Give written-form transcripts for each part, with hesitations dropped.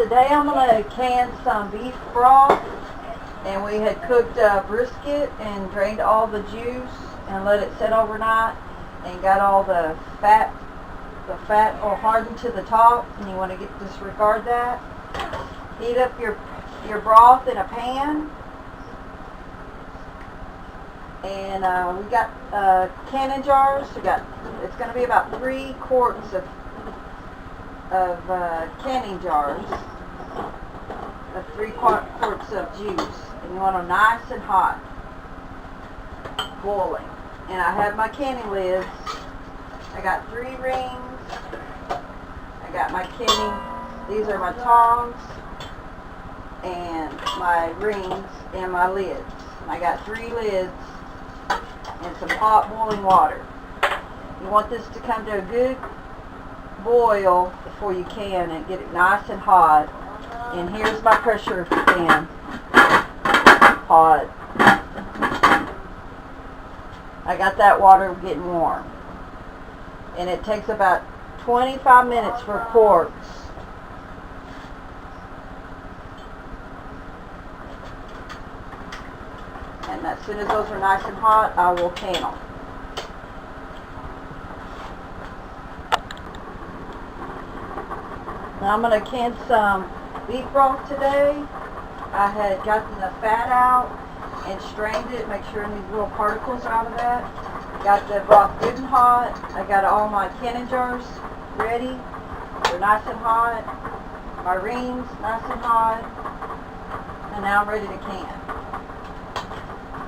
Today I'm going to can some beef broth, and we had cooked brisket and drained all the juice and let it sit overnight and got all the fat all hardened to the top, and you want to disregard that. Heat up your broth in a pan, and we got canning jars. It's going to be about 3 quarts of canning jars of 3 quarts of juice, and you want them nice and hot, boiling. And I have my canning lids. I got 3 rings. I got my canning. These are my tongs and my rings and my lids. And I got 3 lids and some hot boiling water. You want this to come to a good boil before you can and get it nice and hot. And here's my pressure pan, hot. I got that water getting warm, and it takes about 25 minutes for quarts. And as soon as those are nice and hot, I will can them. Now I'm going to can some beef broth today. I had gotten the fat out and strained it, make sure any little particles are out of that. Got the broth good and hot. I got all my canning jars ready. They're nice and hot. My rings nice and hot. And now I'm ready to can.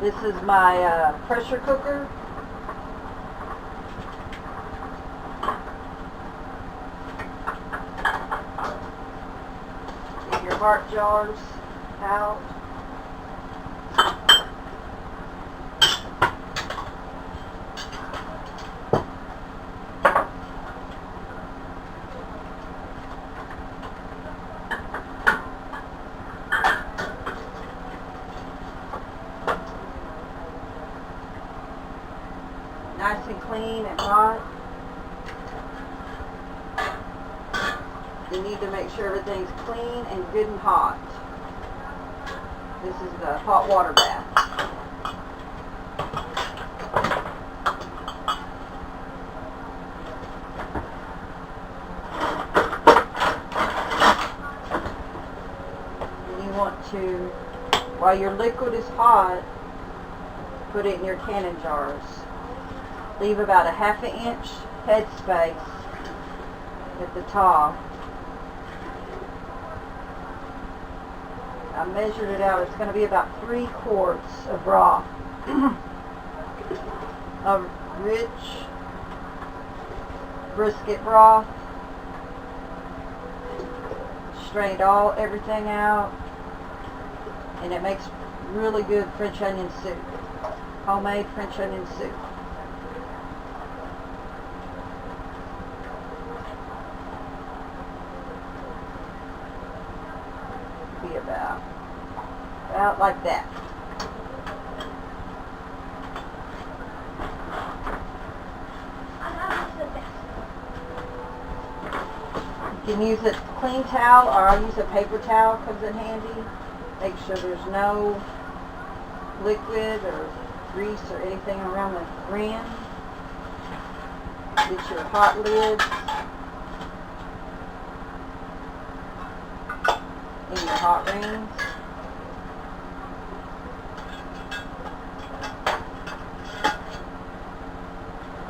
This is my pressure cooker. Get your bark jars out. Nice and clean and hot. You need to make sure everything's clean and good and hot. This is the hot water bath. And you want to, while your liquid is hot, put it in your canning jars. Leave about a 1/2 inch headspace at the top. I measured it out. It's going to be about 3 quarts of broth. A rich brisket broth. Strained everything out. And it makes really good French onion soup. Homemade French onion soup. Be about like that. You can use a clean towel, or I'll use a paper towel, comes in handy. Make sure there's no liquid or grease or anything around the rim. Get your hot lids and your hot rings.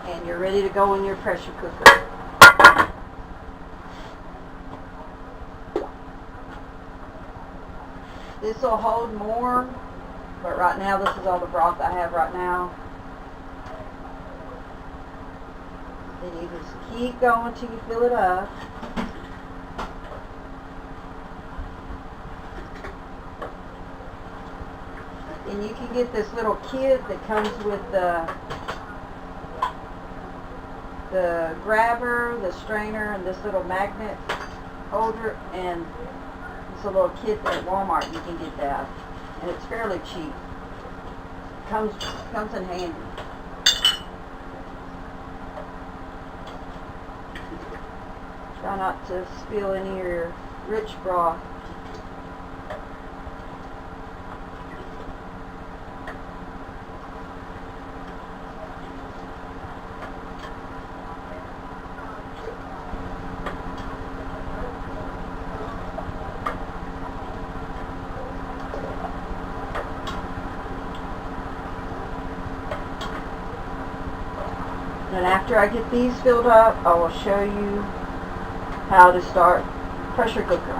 And you're ready to go in your pressure cooker. This will hold more, but right now this is all the broth I have right now. Then you just keep going till you fill it up. And you can get this little kit that comes with the grabber, the strainer, and this little magnet holder, and it's a little kit at Walmart. You can get that, and it's fairly cheap. Comes in handy. Try not to spill any of your rich broth. And after I get these filled up, I will show you how to start pressure cooker.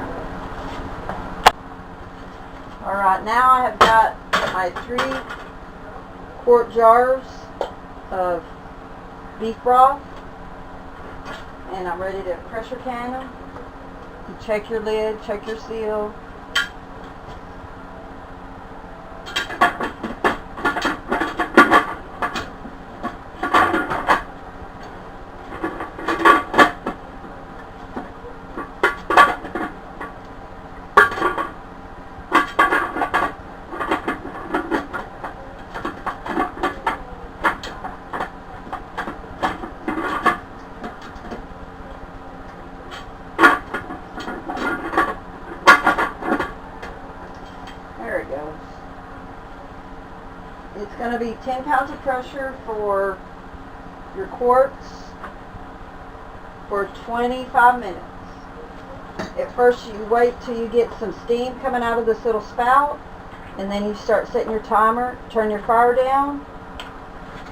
Alright, now I have got my 3-quart jars of beef broth, and I'm ready to pressure can them. You check your lid, check your seal. There it goes. It's going to be 10 pounds of pressure for your quarts for 25 minutes. At first you wait till you get some steam coming out of this little spout, and then you start setting your timer. Turn your fire down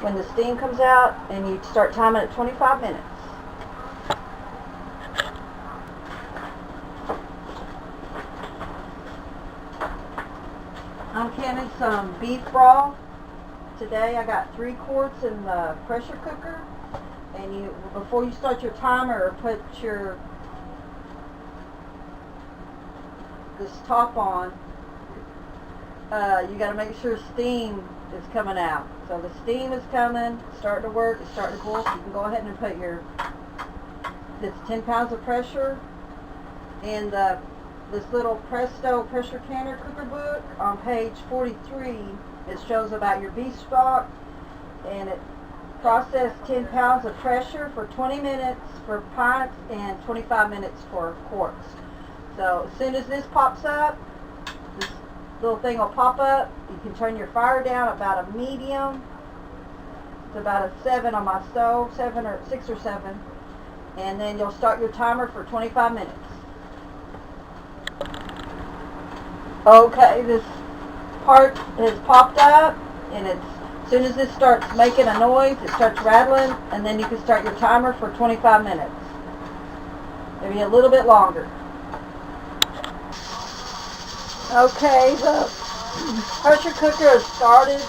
when the steam comes out, and you start timing at 25 minutes. I'm canning some beef broth. Today I got 3 quarts in the pressure cooker, and you, before you start your timer or put this top on, you got to make sure steam is coming out. So the steam is coming, starting to work, it's starting to boil. So you can go ahead and put this 10 pounds of pressure in this little Presto pressure canner cooker book. On page 43, it shows about your beef stock, and it processed 10 pounds of pressure for 20 minutes for pints and 25 minutes for quarts. So as soon as this pops up, this little thing will pop up. You can turn your fire down about a medium. It's about a 7 on my stove, 6 or 7, and then you'll start your timer for 25 minutes. Okay, this part has popped up, and as soon as this starts making a noise, it starts rattling, and then you can start your timer for 25 minutes. Maybe a little bit longer. Okay, the pressure cooker has started.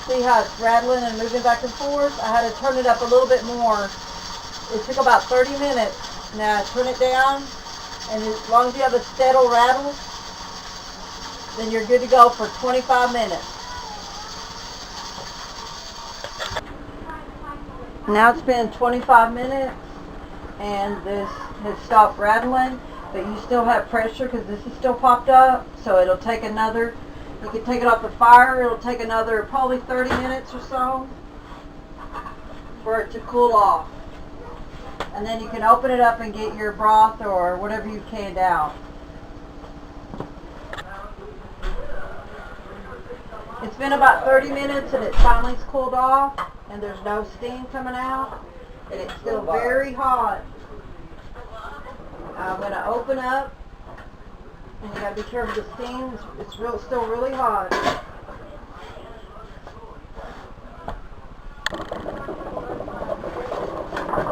See how it's rattling and moving back and forth? I had to turn it up a little bit more. It took about 30 minutes. Now turn it down, and as long as you have a steady rattle, then you're good to go for 25 minutes. Now it's been 25 minutes, and this has stopped rattling, but you still have pressure because this is still popped up, so it'll take another, you can take it off the fire, it'll take another probably 30 minutes or so for it to cool off. And then you can open it up and get your broth or whatever you canned out. It's been about 30 minutes, and it finally's cooled off, and there's no steam coming out, and it's still very hot. I'm going to open up, and you got to be careful of the steam. It's still really hot.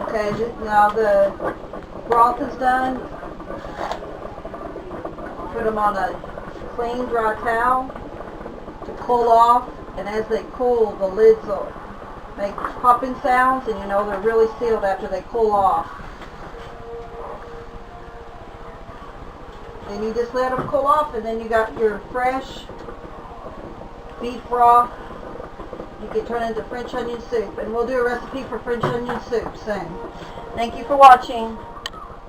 Okay, now the broth is done. Put them on a clean, dry towel to cool off, and as they cool, the lids will make popping sounds, and you know they're really sealed after they cool off. And you just let them cool off, and then you got your fresh beef broth. You can turn into French onion soup, and we'll do a recipe for French onion soup soon. Thank you for watching.